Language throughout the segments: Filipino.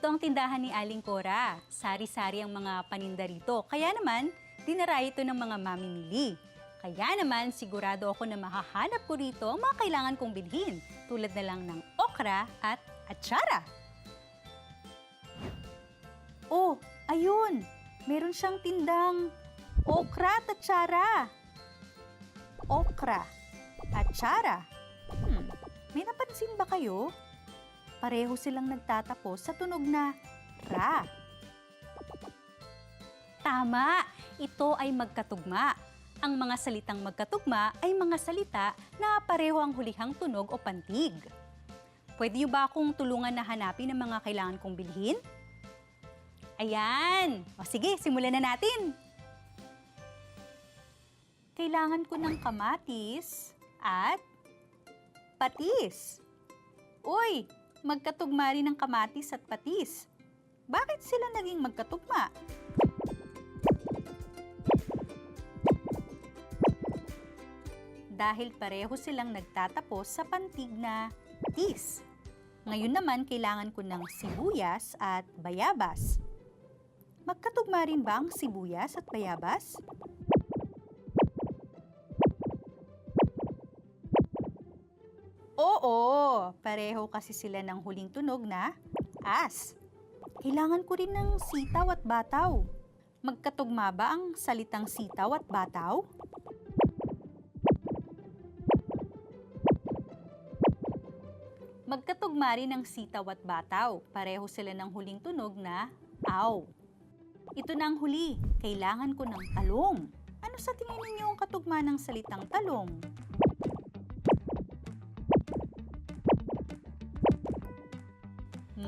Ito ang tindahan ni Aling Cora. Sari-sari ang mga paninda rito. Kaya naman, dinara ito ng mga mamimili. Kaya naman, sigurado ako na mahahanap ko rito ang mga kailangan kong bilhin. Tulad na lang ng okra at atsara. Oh, ayun! Meron siyang tindang okra at atsara. Okra, atsara. May napansin ba kayo? Pareho silang nagtatapos sa tunog na ra. Tama! Ito ay magkatugma. Ang mga salitang magkatugma ay mga salita na pareho ang hulihang tunog o pantig. Pwede niyo ba akong tulungan na hanapin ang mga kailangan kong bilhin? Ayan! O sige, simulan na natin! Kailangan ko ng kamatis at patis. Uy! Magkatugma rin ang kamatis at patis. Bakit sila naging magkatugma? Dahil pareho silang nagtatapos sa pantig na tis. Ngayon naman, kailangan ko ng sibuyas at bayabas. Magkatugma rin ba ang sibuyas at bayabas? Oo, pareho kasi sila ng huling tunog na as. Kailangan ko rin ng sitaw at bataw. Magkatugma ba ang salitang sitaw at bataw? Magkatugma rin ang sitaw at bataw. Pareho sila ng huling tunog na aw. Ito na ang huli. Kailangan ko ng talong. Ano sa tingin ninyo ang katugma ng salitang talong?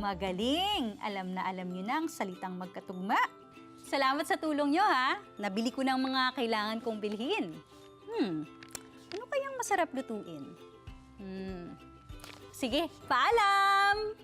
Magaling! Alam na alam niyo na ang salitang magkatugma. Salamat sa tulong niyo ha! Nabili ko ng mga kailangan kong bilhin. Ano kayang masarap lutuin? Sige, paalam!